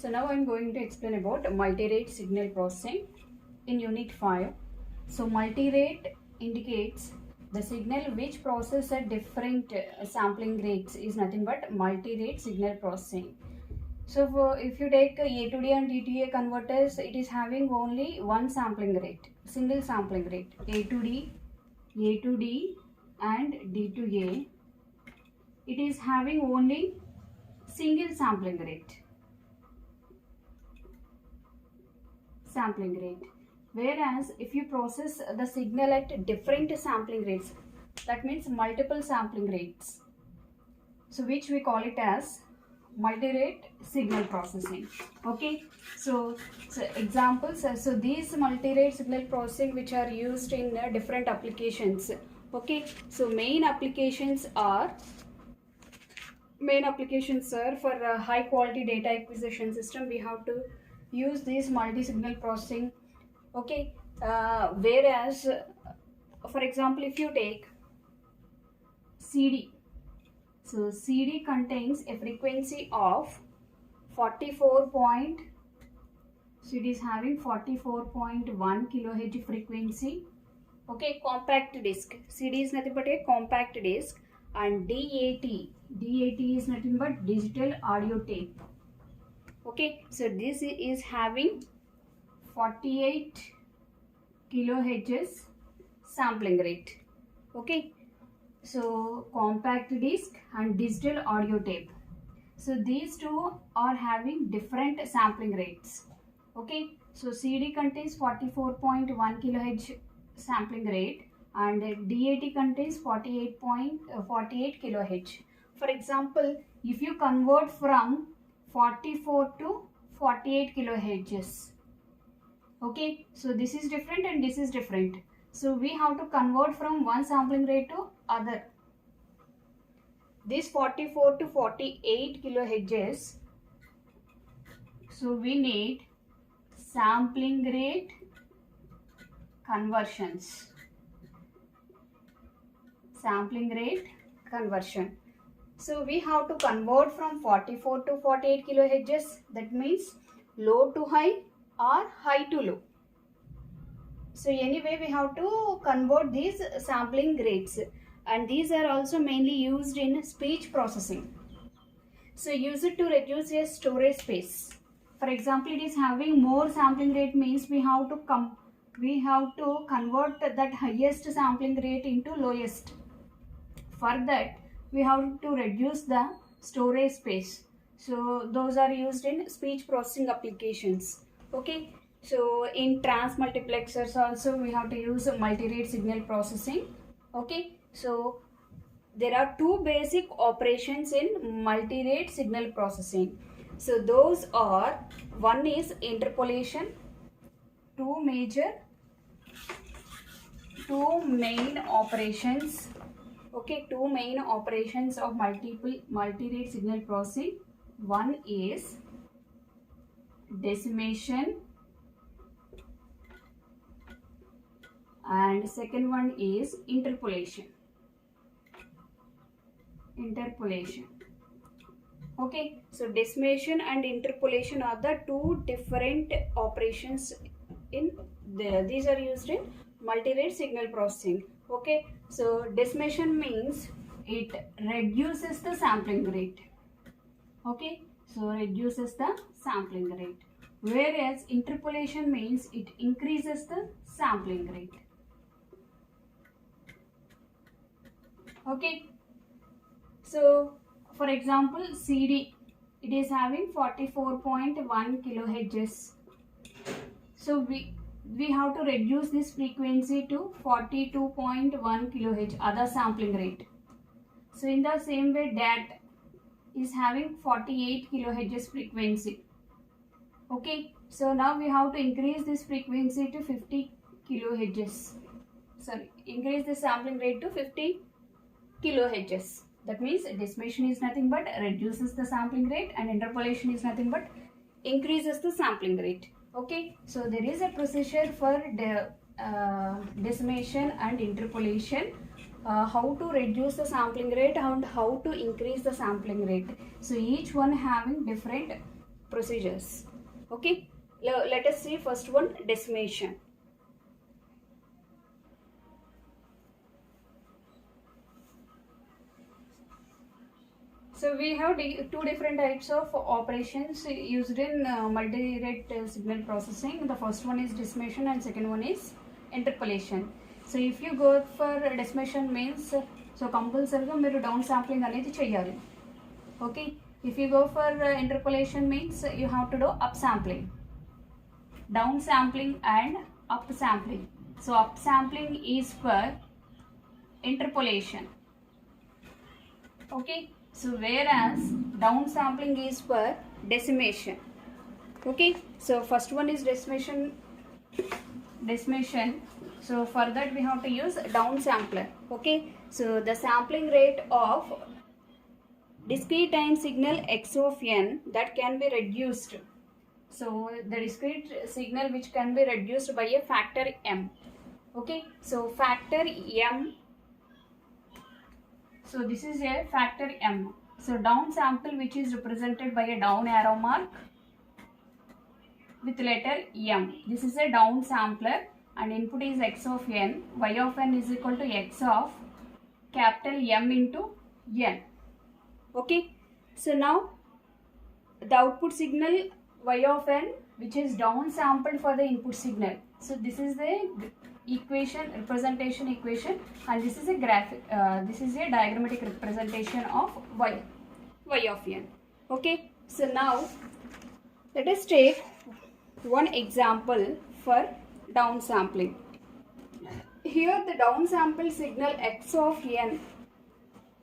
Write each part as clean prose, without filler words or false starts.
So now I'm going to explain about multi-rate signal processing in Unit 5. So multi-rate indicates the signal which process at different sampling rates is nothing but multi-rate signal processing. So if you take A to D and D to A converters, it is having only one sampling rate, single sampling rate, A to D and D to A. It is having only single sampling rate. Whereas if you process the signal at different sampling rates, that means multiple sampling rates, so which we call it as multi-rate signal processing. Okay, so examples, so these multi-rate signal processing which are used in different applications. Okay, so main applications are for high quality data acquisition system. We have to use this multi-signal processing. Okay, whereas for example, if you take CD, so CD contains a frequency of 44 point, so it is having 44.1 kilohertz frequency. Okay, compact disc, CD is nothing but a compact disc, and DAT is nothing but digital audio tape. Okay, so this is having 48 kilohertz sampling rate. Okay, so compact disc and digital audio tape, so these two are having different sampling rates. Okay, so CD contains 44.1 kilohertz sampling rate and DAT contains 48 kilohertz. For example, if you convert from 44 to 48 kilohertz, okay, so this is different and this is different, so we have to convert from one sampling rate to other. This 44 to 48 kilohertz, so we need sampling rate conversions. So we have to convert from 44 to 48 kilohertz, that means low to high or high to low. So anyway, we have to convert these sampling rates, and these are also mainly used in speech processing. So use it to reduce your storage space. For example, it is having more sampling rate means we have to convert that highest sampling rate into lowest. For that, we have to reduce the storage space. So those are used in speech processing applications. Okay, so in transmultiplexers also we have to use multi-rate signal processing. Okay, so there are two basic operations in multi-rate signal processing. So those are, one is interpolation, two main operations. Okay, two main operations of multi-rate signal processing. One is decimation and second one is interpolation. Okay, so decimation and interpolation are the two different operations in these are used in multi-rate signal processing. Okay, so decimation means it reduces the sampling rate. Okay, so reduces the sampling rate, whereas interpolation means it increases the sampling rate. Okay, so for example, CD, it is having 44.1 kilohertz. So we have to reduce this frequency to 42.1 kilohertz, other sampling rate. So in the same way, DAT is having 48 kilohertz frequency. Okay, so now we have to increase this frequency to 50 kilohertz. Sorry, increase the sampling rate to 50 kilohertz. That means decimation is nothing but reduces the sampling rate, and interpolation is nothing but increases the sampling rate. Okay, so there is a procedure for decimation and interpolation, how to reduce the sampling rate and how to increase the sampling rate. So each one having different procedures. Okay, let us see first one, decimation. So we have two different types of operations used in multi-rate signal processing. The first one is decimation and second one is interpolation. So if you go for decimation means, so compulsory ga meeru down sampling anedi cheyali. Okay, if you go for interpolation means you have to do up sampling, down sampling and up sampling. So up sampling is for interpolation. Okay, so whereas down sampling is for decimation. Okay, so first one is decimation. So for that we have to use down sampler. Okay, so the sampling rate of discrete time signal x of n that can be reduced. So the discrete signal which can be reduced by a factor m. Okay, so factor m. So this is a factor m. So down sample which is represented by a down arrow mark with letter m. This is a down sampler and input is x of n. Y of n is equal to x of capital M into n. Okay, so now the output signal y of n which is down sampled for the input signal. So this is the equation, representation equation, and this is a graphic, this is a diagrammatic representation of y of n. Okay, so now let us take one example for down sampling. Here the down sample signal x of n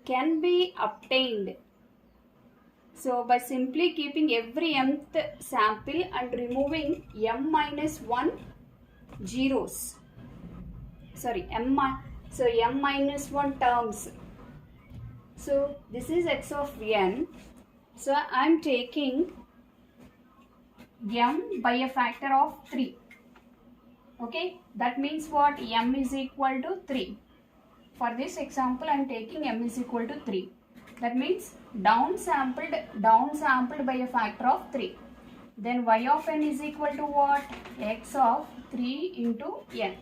can be obtained. So by simply keeping every mth sample and removing m minus 1 zeros. Sorry, m minus 1 terms. So this is x of n. So I am taking m by a factor of 3. Okay, that means what? M is equal to 3. For this example, I am taking m is equal to 3. That means down sampled by a factor of 3. Then y of n is equal to what? X of 3 into n.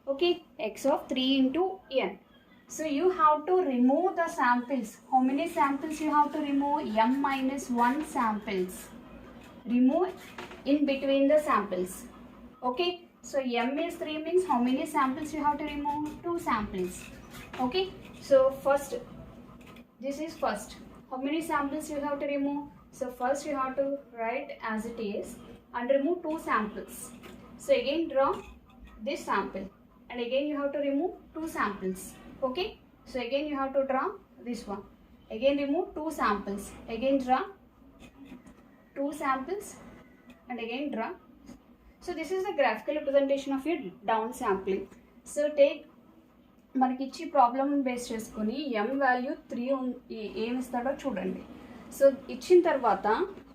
Okay, x of 3 into n. So you have to remove the samples. How many samples you have to remove? M minus 1 samples. Remove in between the samples. Okay, so m is 3 means how many samples you have to remove? 2 samples. Okay, so first, this is first. How many samples you have to remove? So first you have to write as it is and remove 2 samples. So again draw this sample and again you have to remove 2 samples. Okay, so again you have to draw this one. Again remove 2 samples. Again draw 2 samples and again draw. So this is the graphical representation of your down sampling. So take మనకి ఇచ్చి problem base చేసుకొని m value 3 ఏమి ఇస్తాడో చూడండి. So ఇచ్చిన తర్వాత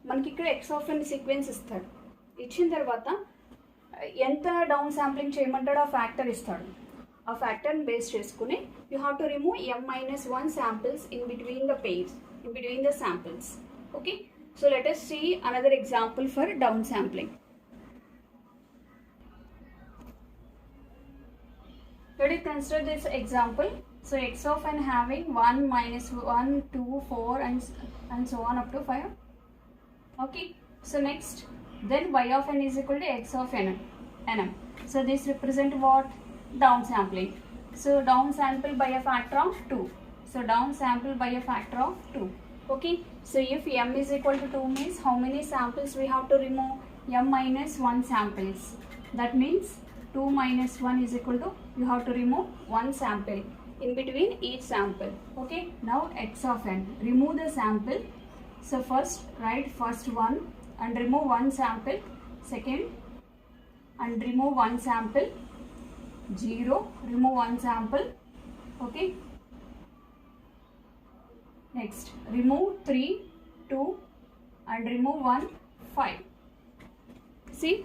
మనకి ఇక్కడ x ఆఫ్ n సీక్వెన్స్ ఇస్తాడు. ఇచ్చిన తర్వాత ఎంత డౌన్ శాంప్లింగ్ చేయమంటాడో ఆ ఫ్యాక్టర్ ఇస్తాడు. ఆ ఫ్యాక్టర్ని బేస్ చేసుకుని you have to remove m minus 1 samples in between the pairs, in between the samples. Okay, so let us see another example for down sampling. Let us consider this example. So x of n having 1, minus 1, 2, 4 and so on up to 5. Okay, so next, then y of n is equal to x of nm. So this represent what? Down sampling. So down sample by a factor of 2. So down sample by a factor of 2. Okay, so if m is equal to 2 means how many samples we have to remove? M minus 1 samples. That means 2 minus 1 is equal to, you have to remove 1 sample in between each sample. Okay, now x of n, remove the sample. So first write first one and remove 1 sample, second and remove 1 sample, 0, remove 1 sample. Okay, next remove 3, 2 and remove 1, 5. See,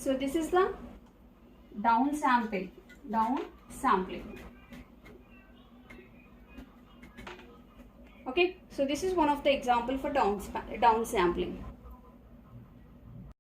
so this is the down sampling. Okay, so this is one of the example for down sampling.